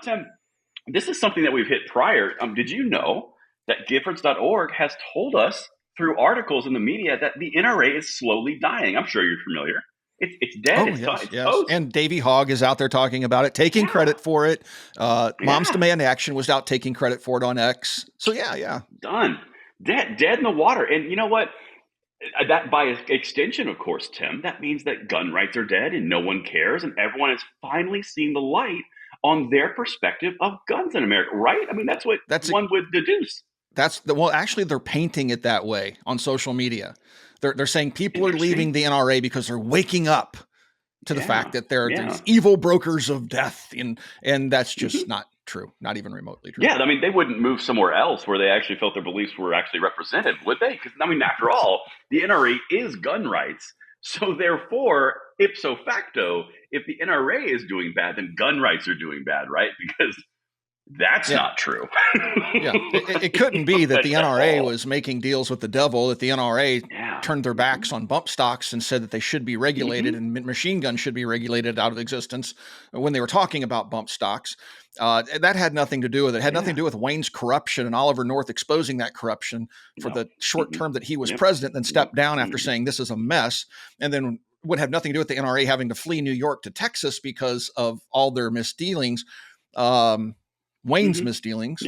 Tim, this is something that we've hit prior. Did you know that Giffords.org has told us through articles in the media that the NRA is slowly dying? I'm sure you're familiar. It's dead. Oh, yes, yes. And Davey Hogg is out there talking about it, taking credit for it. Moms Demand Action was out taking credit for it on X. So, yeah. Done. Dead in the water. And you know what? That by extension, of course, Tim, that means that gun rights are dead and no one cares. And everyone is finally seeing the light on their perspective of guns in America, right? I mean, that's what one would deduce. Actually, they're painting it that way on social media. They're saying people are leaving the NRA because they're waking up to the fact that they're these evil brokers of death. And that's just not true, not even remotely true. Yeah, I mean, they wouldn't move somewhere else where they actually felt their beliefs were actually represented, would they? Because, I mean, after all, the NRA is gun rights. So therefore, ipso facto, if the NRA is doing bad, then gun rights are doing bad, right? Because that's not true. It couldn't be that the NRA was making deals with the devil, that the NRA turned their backs on bump stocks and said that they should be regulated and machine guns should be regulated out of existence when they were talking about bump stocks. That had nothing to do with it. It had nothing to do with Wayne's corruption and Oliver North exposing that corruption for the short term that he was president, then stepped down after saying this is a mess, and then would have nothing to do with the NRA having to flee New York to Texas because of all their misdealings. Wayne's misdealings.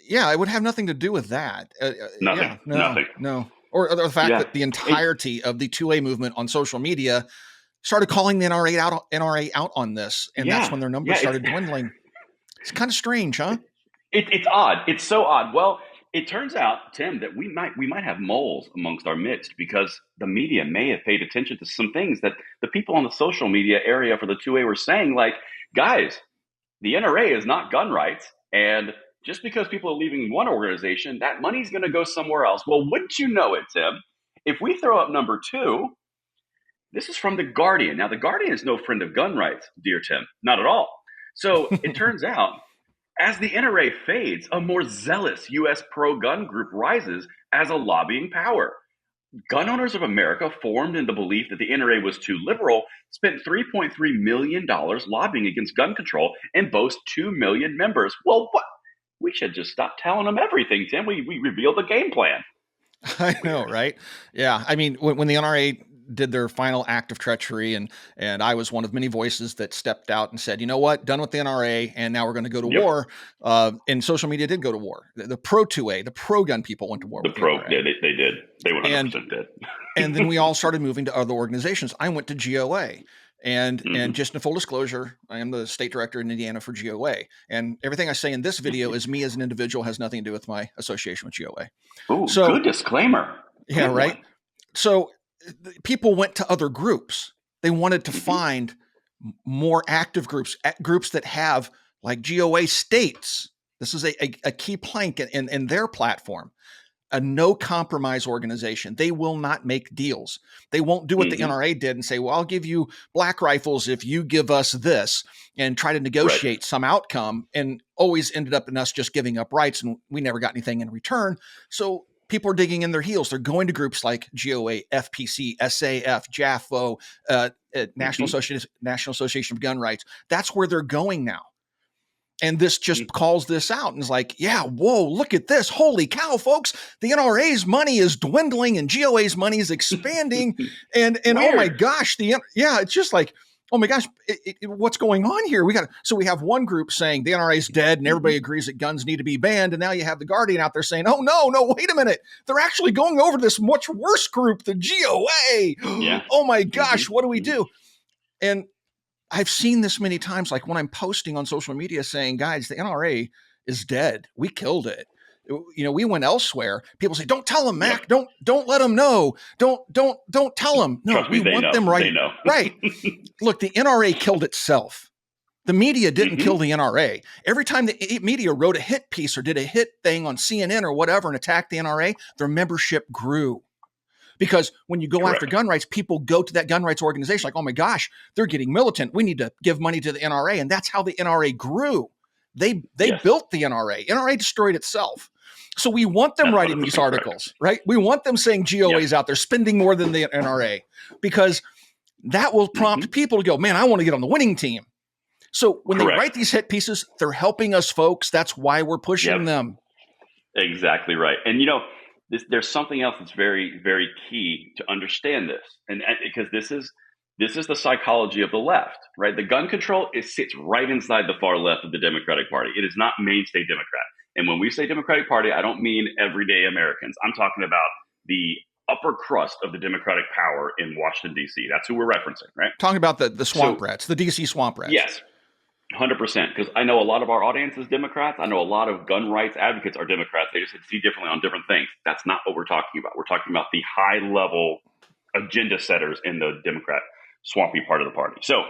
Yeah, it would have nothing to do with that. Nothing. No. Or the fact that the entirety of the 2A movement on social media started calling the NRA out on this, and that's when their numbers started dwindling. It's kind of strange, huh? It's odd. It's so odd. Well, it turns out, Tim, that we might have moles amongst our midst because the media may have paid attention to some things that the people on the social media area for the 2A were saying, like, guys, the NRA is not gun rights, and just because people are leaving one organization, that money's going to go somewhere else. Well, wouldn't you know it, Tim? If we throw up number 2, this is from The Guardian. Now, The Guardian is no friend of gun rights, dear Tim, not at all. So it turns out, as the NRA fades, a more zealous U.S. pro-gun group rises as a lobbying power. Gun Owners of America, formed in the belief that the NRA was too liberal, spent $3.3 million lobbying against gun control and boasts 2 million members. Well, what? We should just stop telling them everything, Tim. We revealed the game plan. I know, right? Yeah. I mean, when the NRA did their final act of treachery, and I was one of many voices that stepped out and said, you know what, done with the NRA, and now we're going to go to war. And social media did go to war. The pro-2A, the pro-gun people went to war. They did. They 100% did. And then we all started moving to other organizations. I went to GOA. And just in full disclosure, I am the state director in Indiana for GOA. And everything I say in this video is me as an individual, has nothing to do with my association with GOA. Ooh, so, good disclaimer. Yeah, good right? One. So people went to other groups. They wanted to find more active groups that have, like GOA states. This is a key plank in their platform. A no compromise organization. They will not make deals. They won't do what the NRA did and say, well, I'll give you black rifles if you give us this, and try to negotiate some outcome, and always ended up in us just giving up rights, and we never got anything in return. So people are digging in their heels. They're going to groups like GOA, FPC, SAF, JAFO, National Association of Gun Rights. That's where they're going now. And this just calls this out and is like, yeah, whoa, look at this. Holy cow, folks. The NRA's money is dwindling and GOA's money is expanding. and oh my gosh, it's just like, oh my gosh, what's going on here? So we have one group saying the NRA's dead and everybody agrees that guns need to be banned. And now you have the Guardian out there saying, oh no, wait a minute. They're actually going over this much worse group, the GOA. Yeah. Oh my gosh, what do we do? And I've seen this many times, like when I'm posting on social media saying, guys, the NRA is dead. We killed it. We went elsewhere. People say, don't tell them, Mac. Don't let them know. Don't tell them. No, trust me, we want know. them right. They know. Right. Look, the NRA killed itself. The media didn't kill the NRA. Every time the media wrote a hit piece or did a hit thing on CNN or whatever and attacked the NRA, their membership grew. Because when you go after gun rights, people go to that gun rights organization like, oh my gosh, they're getting militant. We need to give money to the NRA. And that's how the NRA grew. They built the NRA. NRA destroyed itself. So we want them writing these articles, right? We want them saying GOA is out there spending more than the NRA, because that will prompt people to go, man, I want to get on the winning team. So when they Correct. write these hit pieces, they're helping us, folks. That's why we're pushing Yep. them. Exactly right. And there's something else that's very, very key to understand this, and because this is the psychology of the left, right? The gun control sits right inside the far left of the Democratic Party. It is not mainstay Democrat. And when we say Democratic Party, I don't mean everyday Americans. I'm talking about the upper crust of the Democratic power in Washington D.C. That's who we're referencing, right? Talking about the swamp So rats, the DC swamp rats. yes, 100%. Because I know a lot of our audience is Democrats. I know a lot of gun rights advocates are Democrats. They just see differently on different things. That's not what we're talking about. We're talking about the high level agenda setters in the Democrat swampy part of the party. So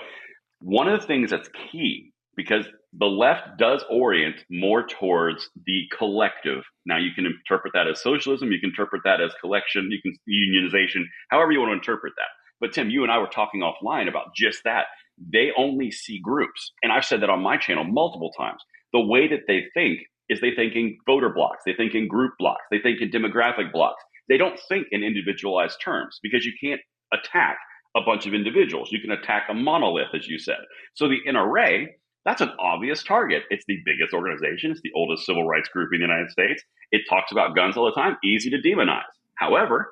one of the things that's key, because the left does orient more towards the collective. Now, you can interpret that as socialism. You can interpret that as collection. You can unionization, however you want to interpret that. But Tim, you and I were talking offline about just that. They only see groups. And I've said that on my channel multiple times. The way that they think is they think in voter blocks. They think in group blocks. They think in demographic blocks. They don't think in individualized terms because you can't attack a bunch of individuals. You can attack a monolith, as you said. So the NRA, that's an obvious target. It's the biggest organization. It's the oldest civil rights group in the United States. It talks about guns all the time, easy to demonize. However,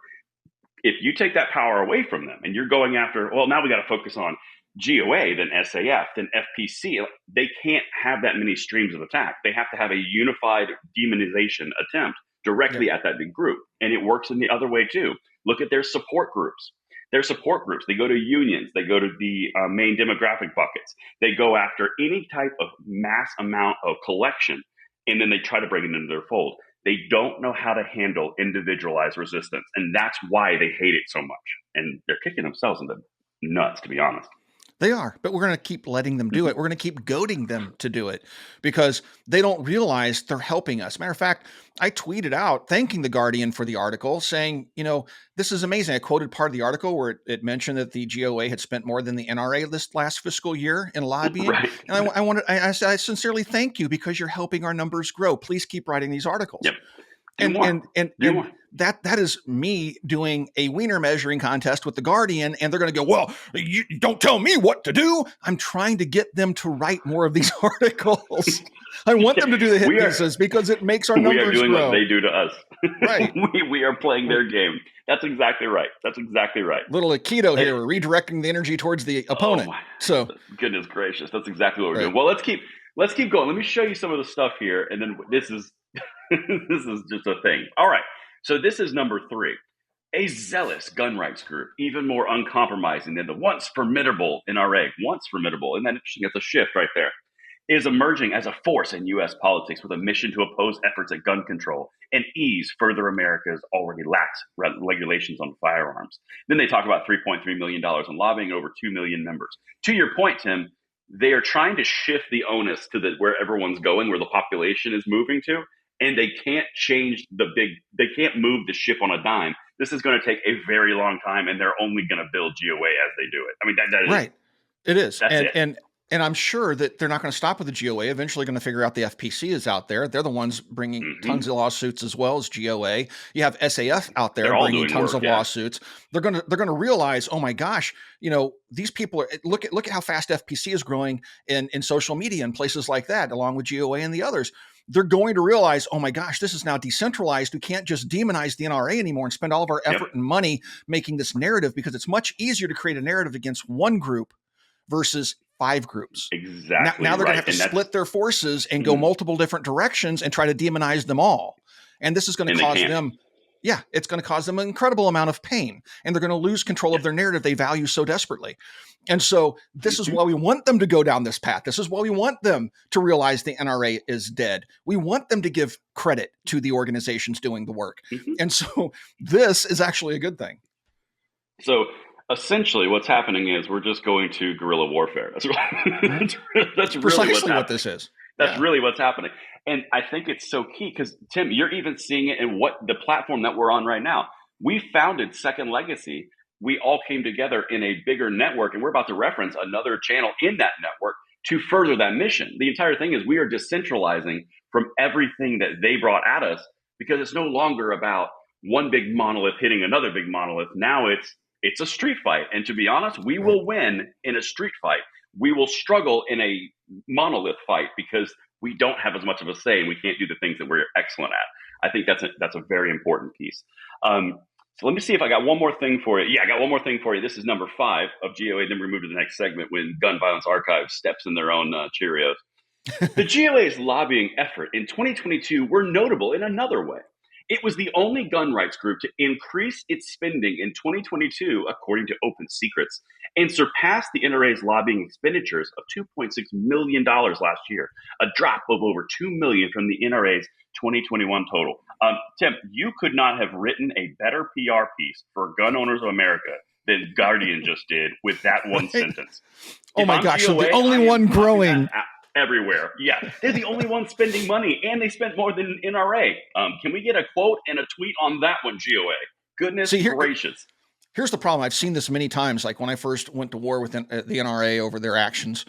if you take that power away from them and you're going after, well, now we got to focus on GOA, then SAF, then FPC, they can't have that many streams of attack. They have to have a unified demonization attempt directly at that big group. And it works in the other way too. Look at their support groups. Their support groups, they go to unions, they go to the main demographic buckets. They go after any type of mass amount of collection, and then they try to bring it into their fold. They don't know how to handle individualized resistance, and that's why they hate it so much. And they're kicking themselves in the nuts, to be honest. They are, but we're going to keep letting them do it. We're going to keep goading them to do it because they don't realize they're helping us. Matter of fact, I tweeted out thanking The Guardian for the article saying, this is amazing. I quoted part of the article where it mentioned that the GOA had spent more than the NRA this last fiscal year in lobbying. Right. And I said, I sincerely thank you because you're helping our numbers grow. Please keep writing these articles. Yep. And that is me doing a wiener measuring contest with The Guardian, and they're going to go, well, you don't tell me what to do. I'm trying to get them to write more of these articles. I want them to do the hit pieces because it makes our numbers grow. We are doing what they do to us. Right. we are playing their game. That's exactly right. That's exactly right. Little Aikido here. We're redirecting the energy towards the opponent. So goodness gracious. That's exactly what we're doing. Well, let's keep going. Let me show you some of the stuff here. And then this is this is just a thing. All right. So this is number 3. A zealous gun rights group, even more uncompromising than the once formidable NRA. Once formidable. Isn't that interesting? It's a shift right there. Is emerging as a force in U.S. politics with a mission to oppose efforts at gun control and ease further America's already lax regulations on firearms. Then they talk about $3.3 million in lobbying, over 2 million members. To your point, Tim, they are trying to shift the onus to where everyone's going, where the population is moving to. And they can't they can't move the ship on a dime. This is going to take a very long time, and they're only going to build GOA as they do it. I mean, that is right. It is. That's it. And I'm sure that they're not going to stop with the GOA. Eventually going to figure out the FPC is out there. They're the ones bringing tons of lawsuits as well as GOA. You have SAF out there bringing tons of lawsuits. They're going to realize, oh my gosh, these people are, look at how fast FPC is growing in social media and places like that, along with GOA and the others. They're going to realize, oh my gosh, this is now decentralized. We can't just demonize the NRA anymore and spend all of our effort and money making this narrative, because it's much easier to create a narrative against one group versus 5 groups. Exactly. Now they're going to have to split their forces and go multiple different directions and try to demonize them all. And this is going to cause them, it's going to cause them an incredible amount of pain. And they're going to lose control of their narrative they value so desperately. And so this is why we want them to go down this path. This is why we want them to realize the NRA is dead. We want them to give credit to the organizations doing the work. And so this is actually a good thing. So essentially what's happening is we're just going to guerrilla warfare. That's precisely really what this is. That's really what's happening. And I think it's so key because, Tim, you're even seeing it in what the platform that we're on right now. We founded Second Legacy. We all came together in a bigger network, and we're about to reference another channel in that network to further that mission. The entire thing is we are decentralizing from everything that they brought at us, because it's no longer about one big monolith hitting another big monolith. Now it's a street fight. And to be honest, we will win in a street fight. We will struggle in a monolith fight because we don't have as much of a say and we can't do the things that we're excellent at. I think that's a very important piece. So let me see if I got one more thing for you. Yeah, I got one more thing for you. This is number 5 of GOA. Then we move to the next segment when Gun Violence Archive steps in their own Cheerios. The GOA's lobbying effort in 2022 were notable in another way. It was the only gun rights group to increase its spending in 2022, according to Open Secrets, and surpass the NRA's lobbying expenditures of $2.6 million last year, a drop of over $2 million from the NRA's 2021 total. Tim, you could not have written a better PR piece for gun owners of America than Guardian just did with that one sentence. Oh my gosh, so the only one growing everywhere. Yeah, they're the only ones spending money, and they spent more than NRA. Can we get a quote and a tweet on that one, GOA? Goodness gracious. Here's the problem. I've seen this many times. Like when I first went to war with the NRA over their actions,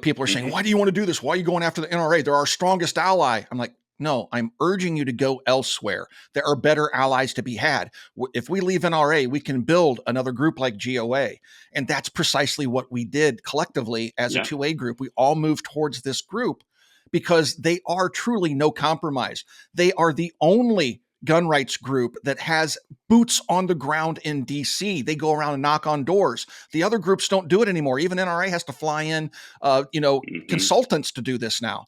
people are saying, why do you want to do this? Why are you going after the NRA? They're our strongest ally. I'm like, no, I'm urging you to go elsewhere. There are better allies to be had. If we leave NRA, we can build another group like GOA. And that's precisely what we did collectively as a 2A group. We all moved towards this group because they are truly no compromise. They are the only gun rights group that has boots on the ground in DC. They go around and knock on doors. The other groups don't do it anymore. Even NRA has to fly in, consultants to do this now.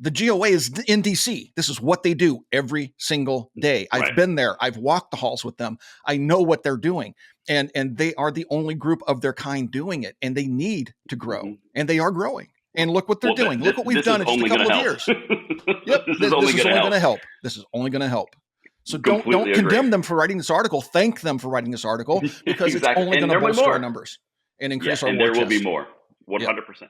The GOA is in DC. This is what they do every single day. I've been there. I've walked the halls with them. I know what they're doing. And they are the only group of their kind doing it. And they need to grow. And they are growing. And look what they're doing. Look what we've done in just a couple of years. Yep. This is only going to help. This is only going to help. So don't condemn them for writing this article. Thank them for writing this article because it's only going to boost our numbers and increase our war chest. And there will be more. 100%.